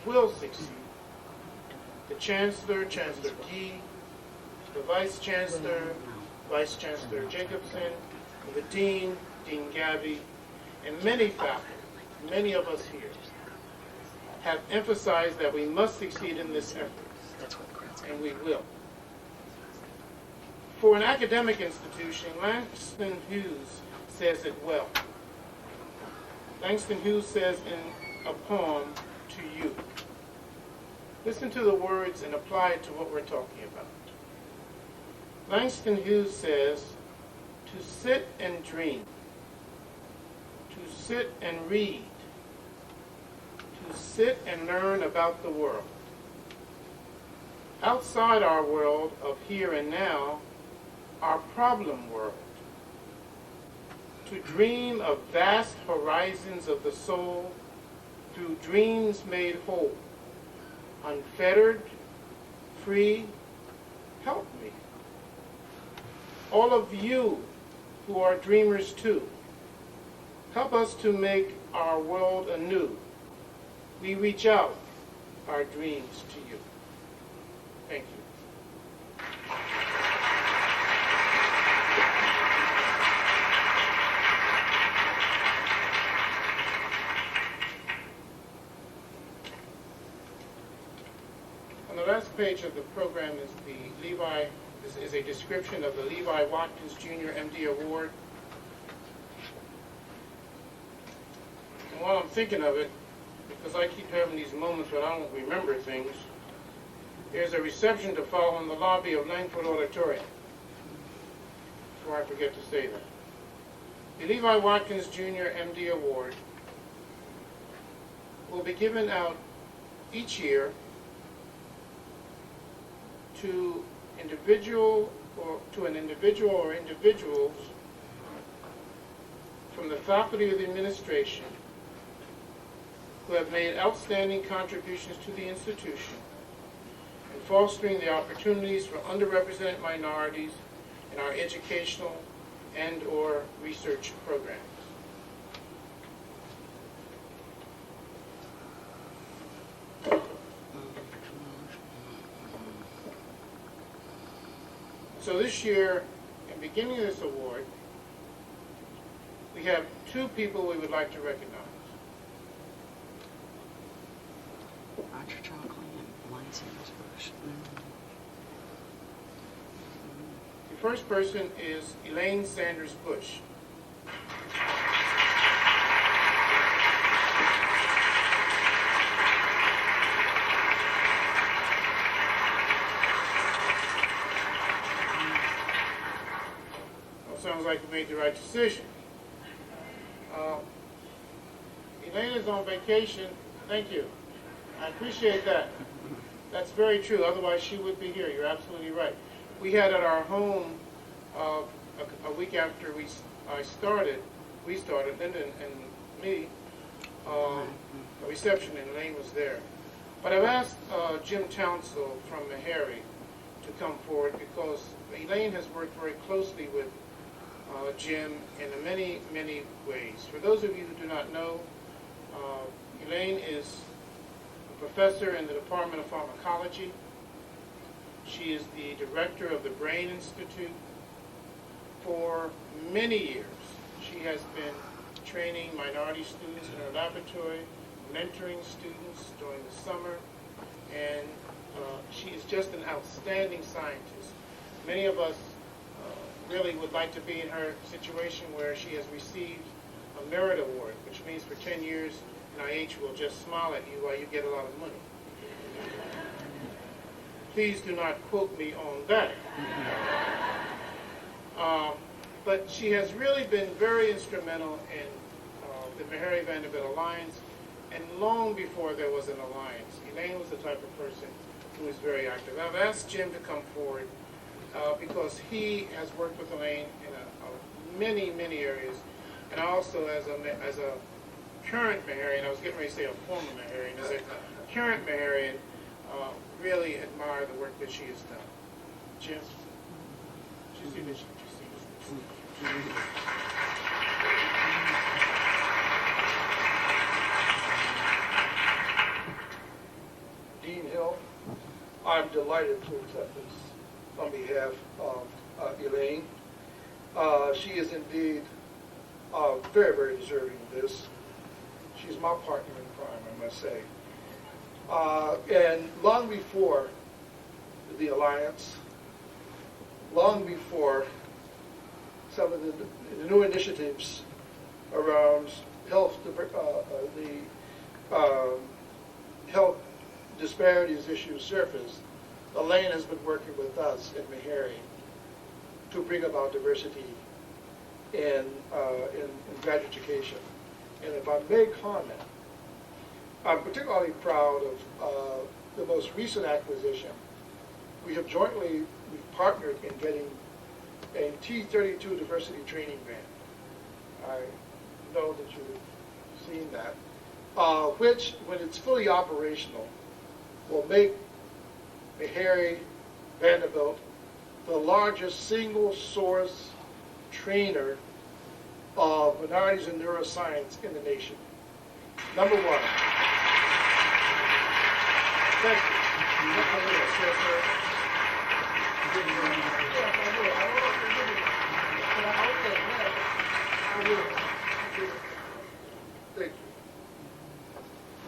Will succeed. The Chancellor, Chancellor Gee, the Vice Chancellor, Vice Chancellor Jacobson, the Dean, Dean Gabby, and many faculty, many of us here, have emphasized that we must succeed in this effort, and we will. For an academic institution, Langston Hughes says it well. Langston Hughes says in a poem, "To You." Listen to the words and apply it to what we're talking about. Langston Hughes says, "To sit and dream, to sit and read, to sit and learn about the world. Outside our world of here and now, our problem world. To dream of vast horizons of the soul through dreams made whole, unfettered, free, help me. All of you who are dreamers too, help us to make our world anew. We reach out our dreams to you." Thank you. On the last page of the program is is a description of the Levi Watkins Jr. MD Award. And while I'm thinking of it, because I keep having these moments when I don't remember things, there's a reception to follow in the lobby of Langford Auditorium, before I forget to say that. The Levi Watkins Jr. MD Award will be given out each year to an individual or individuals from the faculty of the administration who have made outstanding contributions to the institution in fostering the opportunities for underrepresented minorities in our educational and/or research programs. So this year, in beginning this award, we have two people we would like to recognize. Roger Chocolate and Line Sanders Bush. The first person is Elaine Sanders Bush. Sounds like you made the right decision. Elaine is on vacation. Thank you. I appreciate that. That's very true. Otherwise, she would be here. You're absolutely right. We had at our home a week after we started, Linda and me, a reception, and Elaine was there. But I've asked Jim Townsell from Meharry to come forward because Elaine has worked very closely with Jim in many, many ways. For those of you who do not know, Elaine is a professor in the Department of Pharmacology. She is the director of the Brain Institute. For many years, she has been training minority students in her laboratory, mentoring students during the summer, and she is just an outstanding scientist. Many of us really would like to be in her situation where she has received a merit award, which means for 10 years NIH will just smile at you while you get a lot of money. Please do not quote me on that. But she has really been very instrumental in the Meharry Vanderbilt Alliance, and long before there was an alliance. Elaine was the type of person who was very active. I've asked Jim to come forward because he has worked with Elaine in many, many areas, and also as a current Meharian, I was getting ready to say a former Meharian, as a current Meharian, really admire the work that she has done. Jim? Did you see this? Dean Hill, I'm delighted to accept this on behalf of Elaine. She is indeed very, very deserving of this. She's my partner in crime, I must say. And long before the alliance, long before some of the new initiatives around health, health disparities issues surfaced, Elaine has been working with us at Meharry to bring about diversity in graduate education. And if I may comment, I'm particularly proud of the most recent acquisition. We have jointly partnered in getting a T32 diversity training grant. I know that you've seen that, which, when it's fully operational, will make Meharry Vanderbilt the largest single source trainer of minorities in neuroscience in the nation. Number one. Thank you.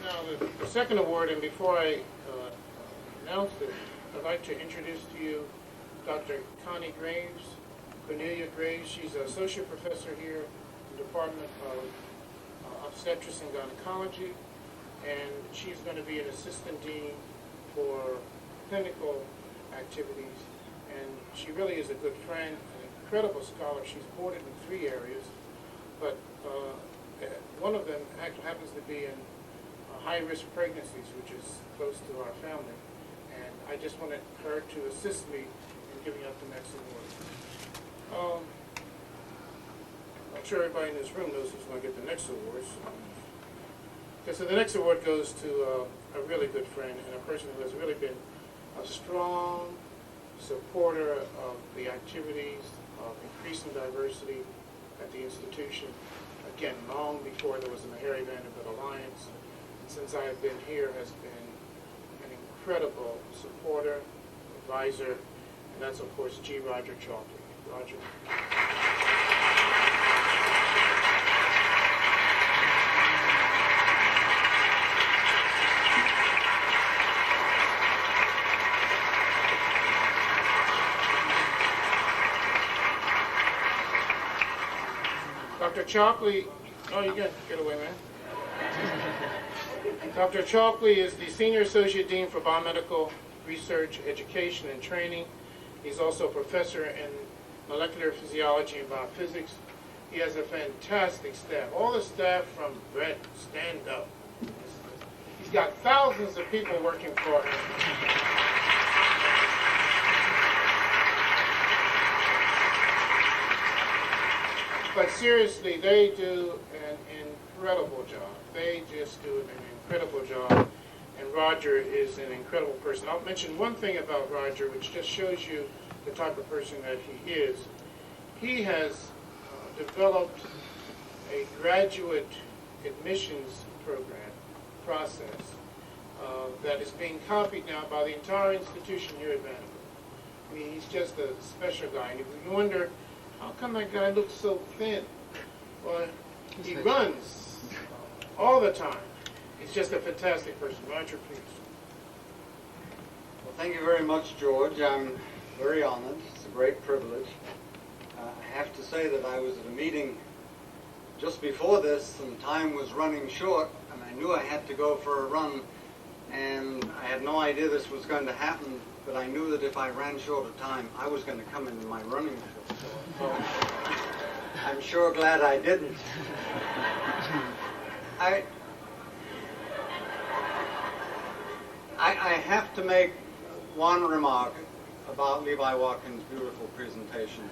Now, the second award, and before I announce it, I'd like to introduce to you Dr. Connie Graves, Cornelia Graves. She's an associate professor here in the Department of Obstetrics and Gynecology, and she's going to be an assistant dean for clinical activities. And she really is a good friend, an incredible scholar. She's boarded in 3 areas, but one of them happens to be in high-risk pregnancies, which is close to our family. And I just wanted her to assist me in giving out the next award. I'm sure everybody in this room knows who's going to get the next awards. Okay, so the next award goes to a really good friend and a person who has really been a strong supporter of the activities of increasing diversity at the institution. Again, long before there was the Meharry Vanderbilt Alliance. Since I have been here, has been an incredible supporter, advisor, and that's, of course, G. Roger Chalky. Roger. Dr. Chalkley, oh, you get away, man. Dr. Chalkley is the Senior Associate Dean for Biomedical Research, Education, and Training. He's also a professor in molecular physiology and biophysics. He has a fantastic staff. All the staff from Brett, stand up. He's got thousands of people working for him. But seriously, they do an incredible job. They just do an incredible job. And Roger is an incredible person. I'll mention one thing about Roger, which just shows you the type of person that he is. He has developed a graduate admissions process that is being copied now by the entire institution here at Vanderbilt. I mean, he's just a special guy. And if you wonder, how come that guy looks so thin? Well, He runs all the time. He's just a fantastic person. Roger, please. Well, thank you very much, George. I'm very honored. It's a great privilege. I have to say that I was at a meeting just before this, and time was running short, and I knew I had to go for a run, and I had no idea this was going to happen, but I knew that if I ran short of time, I was going to come into my running shoes. So I'm sure glad I didn't. I have to make one remark about Levi Watkins' beautiful presentation.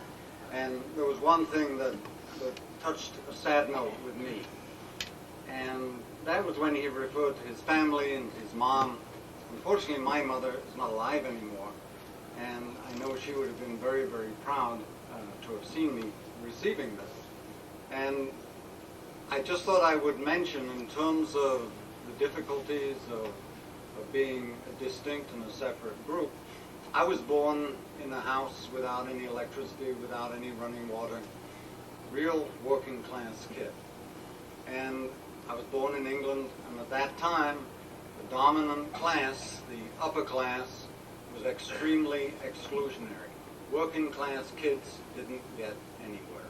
And there was one thing that touched a sad note with me. And that was when he referred to his family and his mom. Unfortunately, my mother is not alive anymore. And I know she would have been very, very proud to have seen me receiving this. And I just thought I would mention, in terms of the difficulties of being a distinct and a separate group, I was born in a house without any electricity, without any running water, real working class kid. And I was born in England, and at that time, the dominant class, the upper class, was extremely exclusionary. Working class kids didn't get anywhere.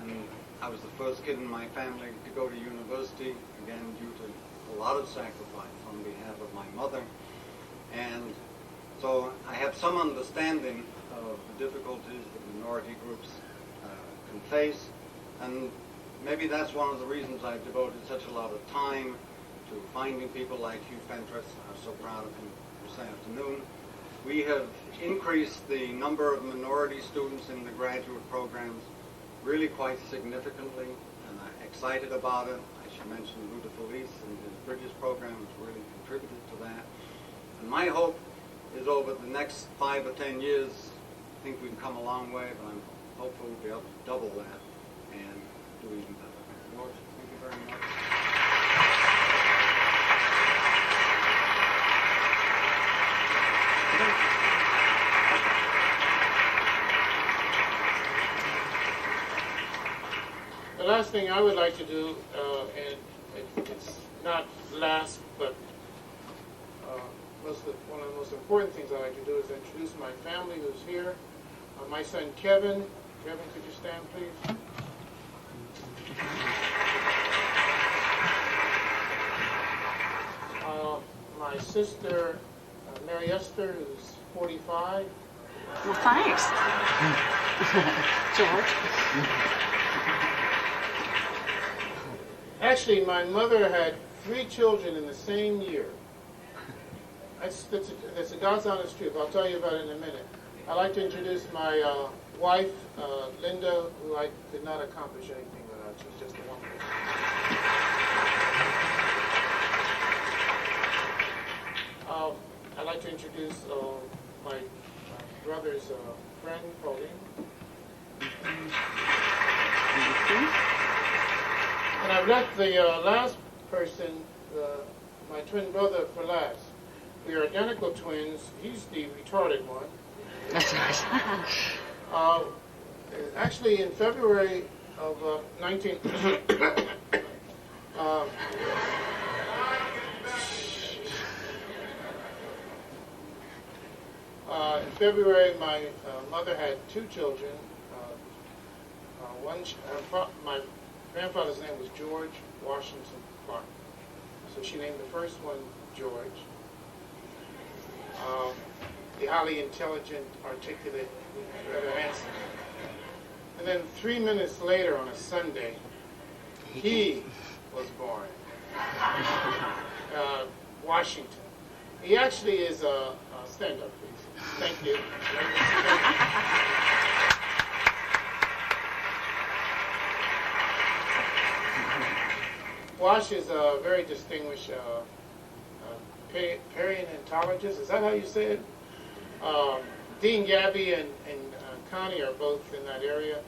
And I was the first kid in my family to go to university, again due to a lot of sacrifice on behalf of my mother. And so I have some understanding of the difficulties that minority groups can face, and maybe that's one of the reasons I've devoted such a lot of time to finding people like Hugh Fentress. I'm so proud of him this afternoon. We have increased the number of minority students in the graduate programs really quite significantly, and I'm excited about it. I should mention Luda Felice and his Bridges program has really contributed to that. And my hope is over the next 5 or 10 years, I think we've come a long way, but I'm hopeful we'll be able to double that and do even better. George, thank you very much. The last thing I would like to do, and it's not last, but one of the most important things I like to do is introduce my family who's here. My son Kevin. Kevin, could you stand, please? My sister Mary Esther, who's 45. Well, thanks, George. Actually, my mother had 3 children in the same year. That's a God's honest truth. I'll tell you about it in a minute. I'd like to introduce my wife, Linda, who I could not accomplish anything without. She's just a woman. I'd like to introduce my brother's friend, Pauline. And I've left the last person, my twin brother, for last. We are identical twins. He's the retarded one. That's nice. Actually, in February of in February, my mother had 2 children. My grandfather's name was George Washington Clark. So she named the first one George. The highly intelligent, articulate, rather handsome. And then 3 minutes later on a Sunday, he was born. Washington. He actually is a stand-up, please. Thank you. Wash is a very distinguished paleontologist. Is that how you say it? Dean Gabby and Connie are both in that area.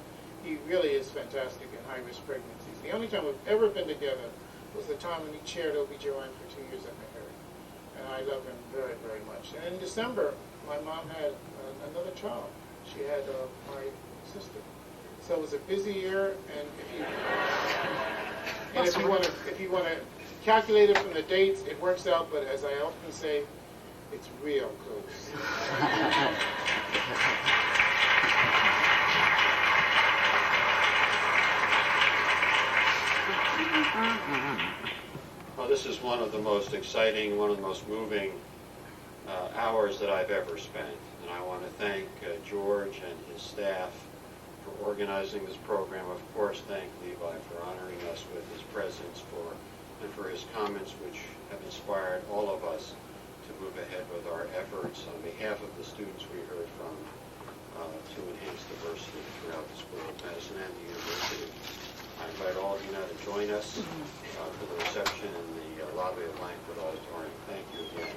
He really is fantastic in high-risk pregnancies. The only time we've ever been together was the time when he chaired OB/GYN for 2 years at Meharry. And I love him very, very much. And in December, my mom had another child. She had my sister. So it was a busy year, and if you want to calculate it from the dates, it works out. But as I often say, it's real close. Well, this is one of the most exciting, one of the most moving hours that I've ever spent. And I want to thank George and his staff for organizing this program. Of course, thank Levi for honoring us with his presence and for his comments, which have inspired all of us to move ahead with our efforts on behalf of the students we heard from to enhance diversity throughout the School of Medicine and the university. I invite all of you now to join us for the reception in the lobby of Langford Auditorium. Thank you again.